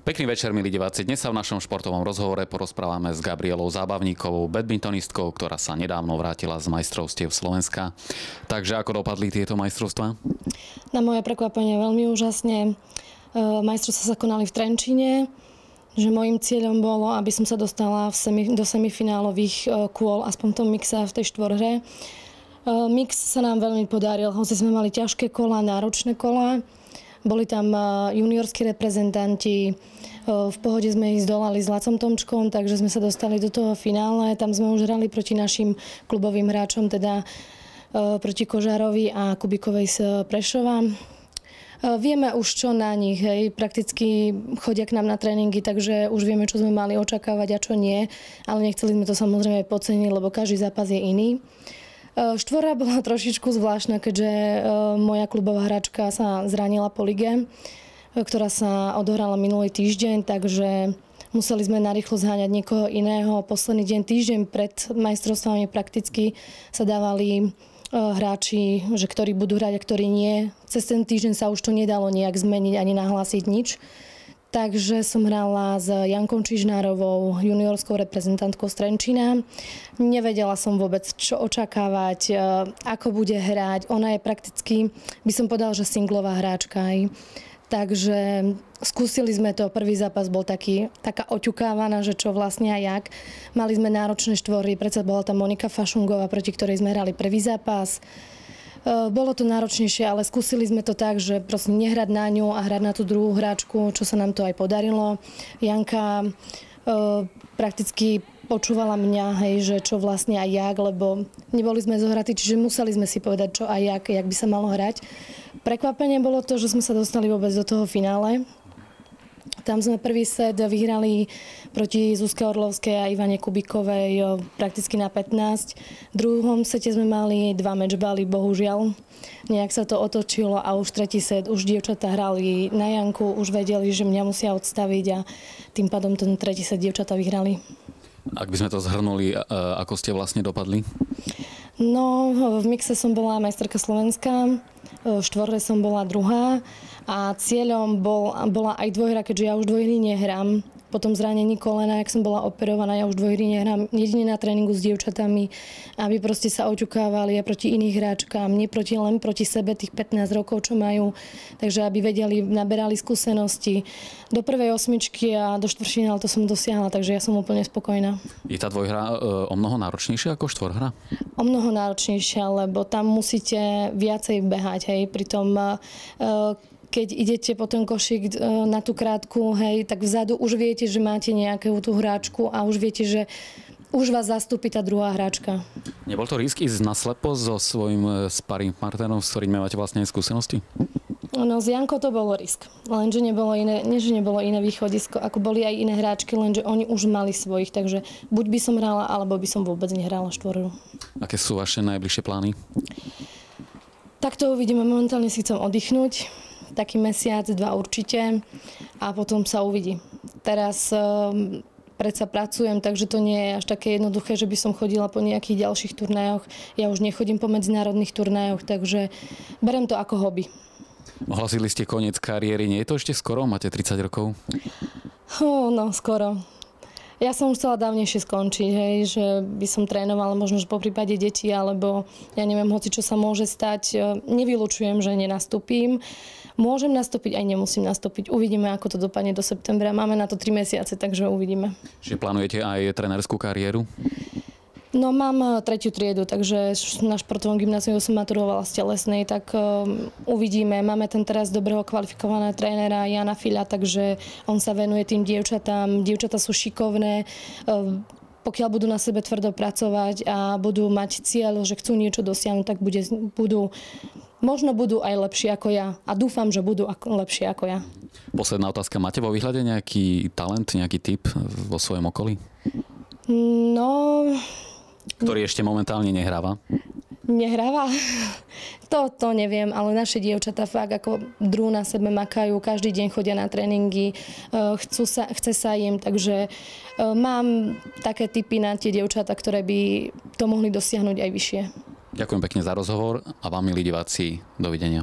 Pekný večer, milí diváci. Dnes sa v našom športovom rozhovore porozprávame s Gabrielou Zábavníkovou, badmintonistkou, ktorá sa nedávno vrátila z majstrovstiev Slovenska. Takže ako dopadli tieto majstrovstvá? Na moje prekvapenie veľmi úžasne. Majstrovstvá sa konali v Trenčíne, že môjim cieľom bolo, aby som sa dostala do semifinálových kôl, aspoň v tom mixe v tej štvorhre. Mix sa nám veľmi podaril, hoci sme mali ťažké kola, náročné kola. Boli tam juniorskí reprezentanti, v pohode sme ich zdolali s Lacom Tomčkom, takže sme sa dostali do toho finále. Tam sme už hrali proti našim klubovým hráčom, teda proti Kožárovi a Kubikovej z Prešova. Vieme už čo na nich, hej. Prakticky chodia k nám na tréningy, takže už vieme, čo sme mali očakávať a čo nie, ale nechceli sme to samozrejme podceniť, lebo každý zápas je iný. Štvorhra bola trošičku zvláštna, keďže moja klubová hráčka sa zranila po lige, ktorá sa odohrala minulý týždeň, takže museli sme narýchlo zháňať niekoho iného. Posledný týždeň pred majstrovstvami prakticky sa dávali hráči, že ktorí budú hrať a ktorí nie. Cez ten týždeň sa už to nedalo nejak zmeniť ani nahlásiť nič. Takže som hrala s Jankou Čižnárovou, juniorskou reprezentantkou z Trenčína. Nevedela som vôbec, čo očakávať, ako bude hrať. Ona je prakticky, by som povedala, že singlová hráčka. Takže skúsili sme to. Prvý zápas bol taká oťukávaná, že čo vlastne a jak. Mali sme náročné štvory, predsa bola tam Monika Fašungová, proti ktorej sme hrali prvý zápas. Bolo to náročnejšie, ale skúsili sme to tak, že proste nehrať na ňu a hrať na tú druhú hráčku, čo sa nám to aj podarilo. Janka prakticky počúvala mňa, hej, že čo vlastne a jak, lebo neboli sme zohratí, čiže museli sme si povedať čo a jak by sa malo hrať. Prekvapenie bolo to, že sme sa dostali vôbec do toho finále. Tam sme prvý set vyhrali proti Zuzke Orlovskej a Ivane Kubikovej prakticky na 15. V druhom sete sme mali 2 matchbally, bohužiaľ. Nejak sa to otočilo a už tretí set, už dievčatá hrali na Janku, už vedeli, že mňa musia odstaviť a tým pádom ten tretí set dievčatá vyhrali. Ak by sme to zhrnuli, ako ste vlastne dopadli? No, v mixe som bola majsterka Slovenska, v štvorhre som bola druhá a cieľom bola aj dvojhra, keďže ja už dvojhry nehrám. Po tom zranení kolena, jak som bola operovaná, ja už dvojhry nehrám jedine na tréningu s dievčatami, aby proste sa oťukávali aj proti iných hráčkám, nie len proti sebe tých 15 rokov, čo majú. Takže aby vedeli, naberali skúsenosti. Do prvej osmičky a do štvrťfinále to som dosiahla, takže ja som úplne spokojná. Je tá dvojhra o mnoho náročnejšia ako štvorhra? O mnoho náročnejšia, lebo tam musíte viacej behať, hej, pritom keď idete po ten košík na tú krátku, hej, tak vzadu už viete, že máte nejakú tú hráčku a už viete, že už vás zastúpi tá druhá hráčka. Nebol to risk ísť naslepo so svojím sparring partnerom, s ktorým máte vlastne skúsenosti? No, s Jankou to bolo risk, lenže nebolo iné východisko, ako boli aj iné hráčky, lenže oni už mali svojich, takže buď by som hrala, alebo by som vôbec nehrala štvorhru. Aké sú vaše najbližšie plány? Tak to uvidíme, momentálne si chcem oddychnúť. Taký mesiac, 2 určite a potom sa uvidí. Teraz predsa pracujem, takže to nie je až také jednoduché, že by som chodila po nejakých ďalších turnajoch. Ja už nechodím po medzinárodných turnajoch, takže berem to ako hobby. Ohlasili ste koniec kariéry, nie je to ešte skoro? Máte 30 rokov? No, skoro. Ja som už chcela dávnejšie skončiť, hej, že by som trénovala možno po prípade detí, alebo ja neviem, hoci čo sa môže stať. Nevylučujem, že nenastúpim. Môžem nastúpiť, aj nemusím nastúpiť. Uvidíme, ako to dopadne do septembra. Máme na to 3 mesiace, takže uvidíme. Čiže plánujete aj trenérskú kariéru? No, mám 3. triedu, takže na športovom gymnáziu som maturovala z telesnej, tak uvidíme. Máme tam teraz dobrého kvalifikovaného trénera Jana Fila, takže on sa venuje tým dievčatám. Dievčatá sú šikovné, pokiaľ budú na sebe tvrdo pracovať a budú mať cieľ, že chcú niečo dosiahnuť, tak možno budú aj lepšie ako ja. A dúfam, že budú lepšie ako ja. Posledná otázka. Máte vo výhľade nejaký talent, nejaký typ vo svojom okolí? No... Ktorý ešte momentálne nehráva? Nehráva? To neviem, ale naše dievčatá fakt ako drú na sebe makajú, každý deň chodia na tréningy, chce sa im, takže mám také tipy na tie dievčatá, ktoré by to mohli dosiahnuť aj vyššie. Ďakujem pekne za rozhovor a vám, milí diváci, dovidenia.